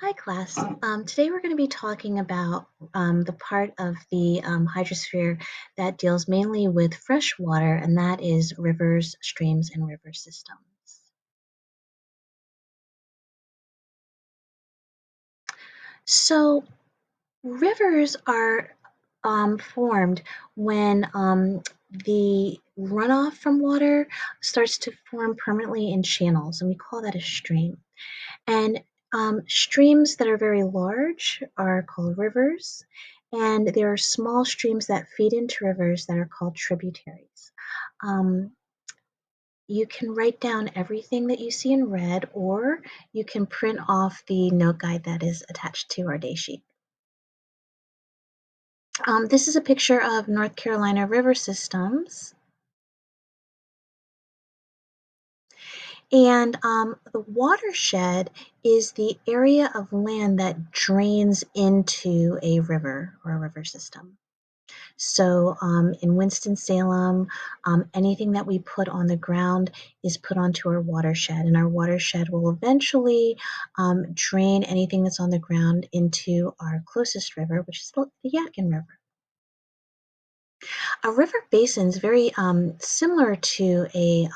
Hi, class. Today we're going to be talking about the part of the hydrosphere that deals mainly with fresh water, and that is rivers, streams, and river systems. So, rivers are formed when the runoff from water starts to form permanently in channels, and we call that a stream. And streams that are very large are called rivers, and there are small streams that feed into rivers that are called tributaries. Um, you can write down everything that you see in red, or you can print off the note guide that is attached to our day sheet. This is a picture of North Carolina river systems. And the watershed is the area of land that drains into a river or a river system. So in Winston-Salem, anything that we put on the ground is put onto our watershed, and our watershed will eventually drain anything that's on the ground into our closest river, which is the Yadkin River. A river basin is very similar to a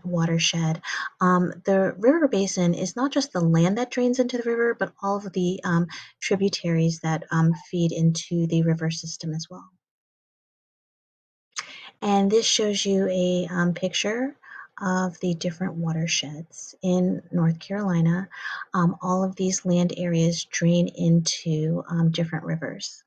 watershed. The river basin is not just the land that drains into the river, but all of the tributaries that feed into the river system as well. And this shows you a picture of the different watersheds in North Carolina. All of these land areas drain into different rivers.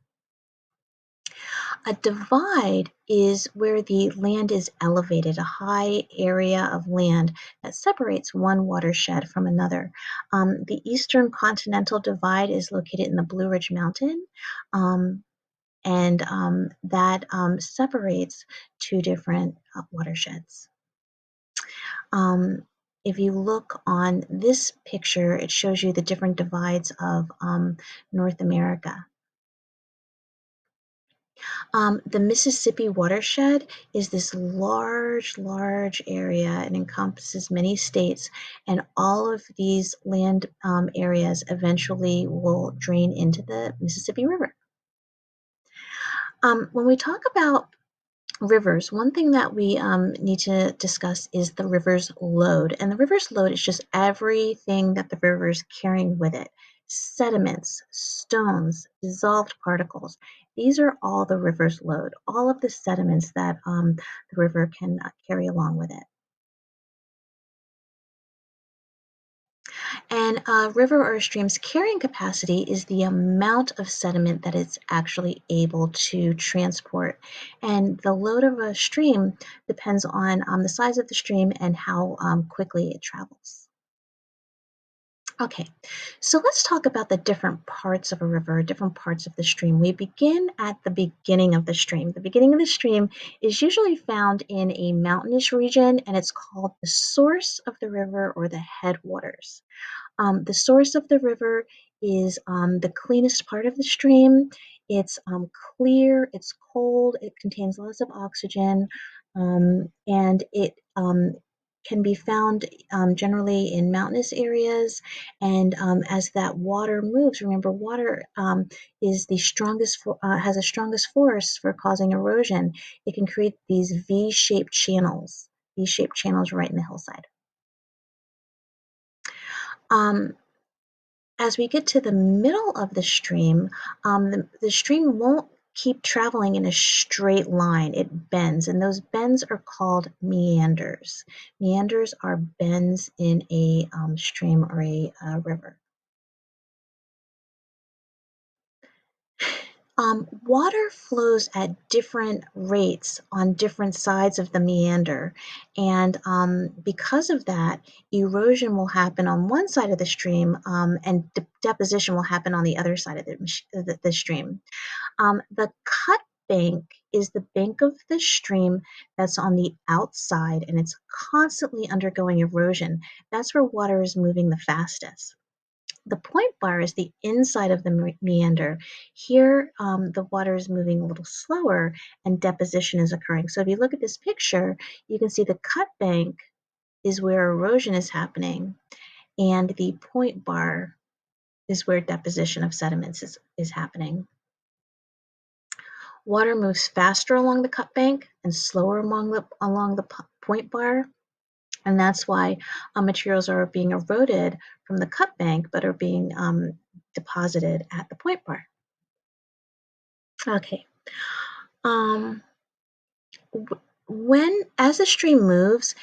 A divide is where the land is elevated, a high area of land that separates one watershed from another. The Eastern Continental Divide is located in the Blue Ridge Mountain, and that separates two different watersheds. If you look on this picture, it shows you the different divides of North America. The Mississippi watershed is this large area. It encompasses many states, and all of these land areas eventually will drain into the Mississippi River. When we talk about rivers, one thing that we need to discuss is the river's load. And the river's load is just everything that the river is carrying with it: sediments, stones, dissolved particles. These are all the river's load, all of the sediments that the river can carry along with it. And a river or a stream's carrying capacity is the amount of sediment that it's actually able to transport. And the load of a stream depends on the size of the stream and how quickly it travels. Okay, so let's talk about the different parts of a river, different parts of the stream. We begin at the beginning of the stream. The beginning of the stream is usually found in a mountainous region, and it's called the source of the river or the headwaters. The source of the river is the cleanest part of the stream. It's clear, it's cold, it contains lots of oxygen, and it can be found generally in mountainous areas. And as that water moves, remember, water is the strongest, has the strongest force for causing erosion. It can create these V-shaped channels right in the hillside. Um, As we get to the middle of the stream, the stream won't keep traveling in a straight line. It bends, and those bends are called meanders. Meanders are bends in a stream or a river. Water flows at different rates on different sides of the meander, and because of that, erosion will happen on one side of the stream, and deposition will happen on the other side of the stream. The cut bank is the bank of the stream that's on the outside, and it's constantly undergoing erosion. That's where water is moving the fastest. The point bar is the inside of the meander. Here, the water is moving a little slower and deposition is occurring. So if you look at this picture, you can see the cut bank is where erosion is happening, and the point bar is where deposition of sediments is happening. Water moves faster along the cut bank and slower along the point bar, and that's why materials are being eroded from the cut bank but are being deposited at the point bar. Okay. Um, as the stream moves,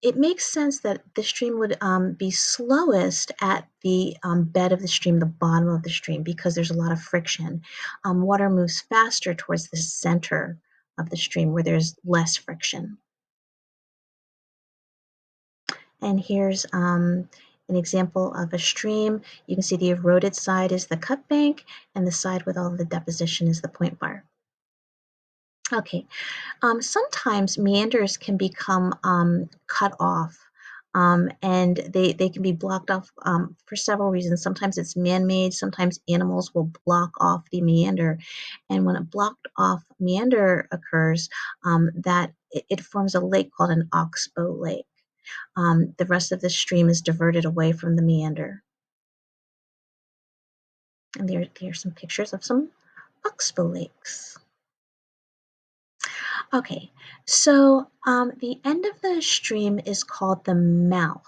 it makes sense that the stream would be slowest at the bed of the stream, the bottom of the stream, because there's a lot of friction. Water moves faster towards the center of the stream where there's less friction. And here's an example of a stream. You can see the eroded side is the cut bank, and the side with all the deposition is the point bar. Okay, sometimes meanders can become cut off, and they can be blocked off for several reasons. Sometimes it's man-made, sometimes animals will block off the meander. And when a blocked off meander occurs, it forms a lake called an oxbow lake. The rest of the stream is diverted away from the meander. And there are some pictures of some oxbow lakes. Okay, so the end of the stream is called the mouth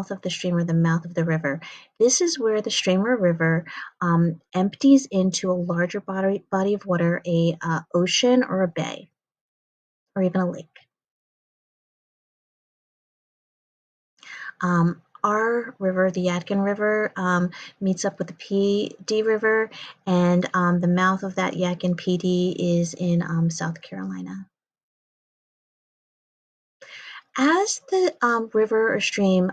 of the stream or the mouth of the river. This is where the stream or river empties into a larger body of water, a ocean or a bay, or even a lake. Our river, the Yadkin River, meets up with the Pee Dee River, and the mouth of that Yadkin Pee Dee is in South Carolina. As the river or stream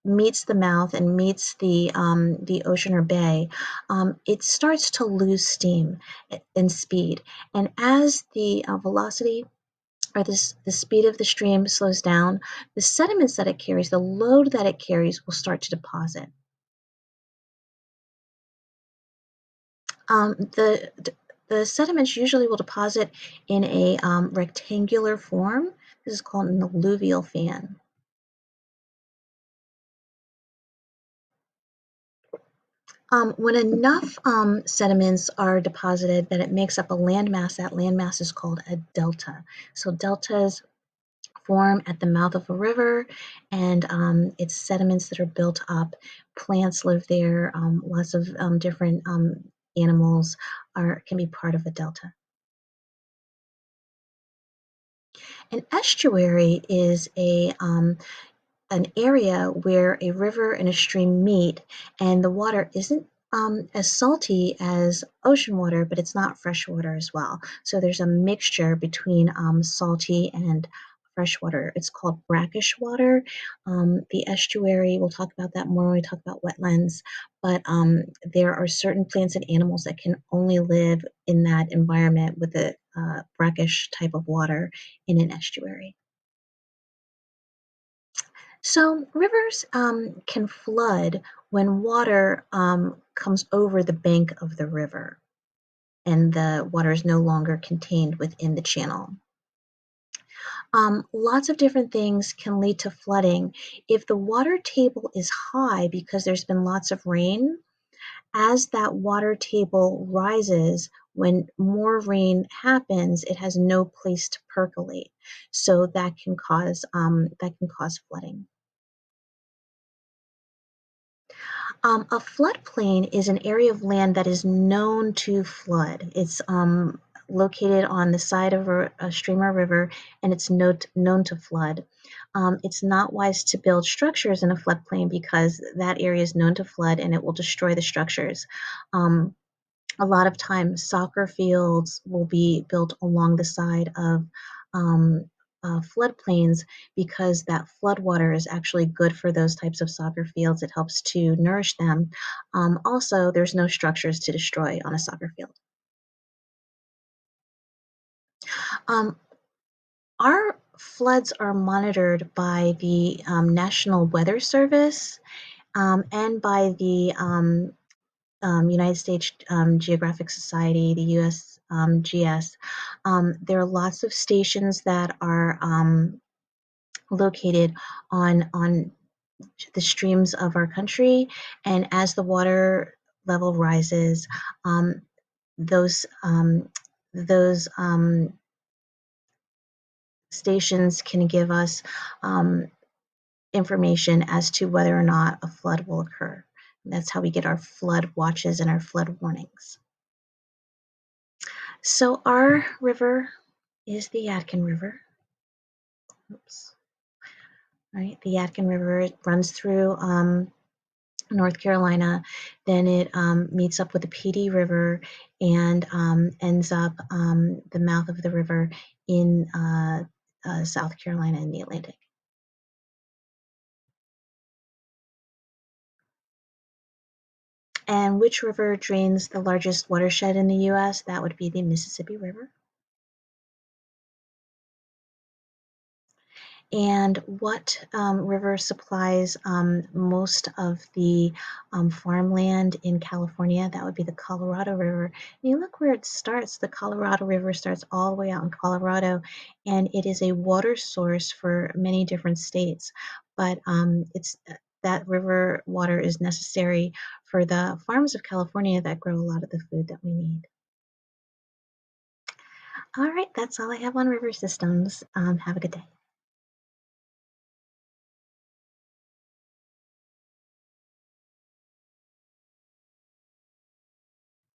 meets the mouth and meets the ocean or bay, it starts to lose steam and speed. And as the velocity or the speed of the stream slows down, the sediments that it carries, the load that it carries, will start to deposit. The sediments usually will deposit in a rectangular form. This is called an alluvial fan. When enough sediments are deposited that it makes up a landmass, that landmass is called a delta. So deltas form at the mouth of a river, and it's sediments that are built up. Plants live there. Lots of different animals can be part of a delta. An estuary is an area where a river and a stream meet, and the water isn't as salty as ocean water, but it's not fresh water as well. So there's a mixture between salty and fresh water. It's called brackish water. The estuary, we'll talk about that more when we talk about wetlands, but there are certain plants and animals that can only live in that environment with a brackish type of water in an estuary. So rivers can flood when water comes over the bank of the river and the water is no longer contained within the channel. Lots of different things can lead to flooding. If the water table is high because there's been lots of rain, as that water table rises, when more rain happens, it has no place to percolate. So that can cause flooding. A floodplain is an area of land that is known to flood. It's located on the side of a stream or river, and it's known to flood. It's not wise to build structures in a floodplain because that area is known to flood and it will destroy the structures. Um, a lot of times soccer fields will be built along the side of um, floodplains because that floodwater is actually good for those types of soccer fields. It helps to nourish them. Also, there's no structures to destroy on a soccer field. Um, our floods are monitored by the National Weather Service and by the United States Geographic Society, the USGS. There are lots of stations that are located on the streams of our country, and as the water level rises, um, those um, those stations can give us um, information as to whether or not a flood will occur. And that's how we get our flood watches and our flood warnings. So our river is the Yadkin River. Oops. Right, the Yadkin River runs through North Carolina, then it meets up with the PD River and ends up the mouth of the river in South Carolina in the Atlantic. And which river drains the largest watershed in the US? That would be the Mississippi River. And what river supplies most of the farmland in California? That would be the Colorado River. And you look where it starts. The Colorado River starts all the way out in Colorado, and it is a water source for many different states. But it's that river water is necessary for the farms of California that grow a lot of the food that we need. All right, that's all I have on river systems. Have a good day.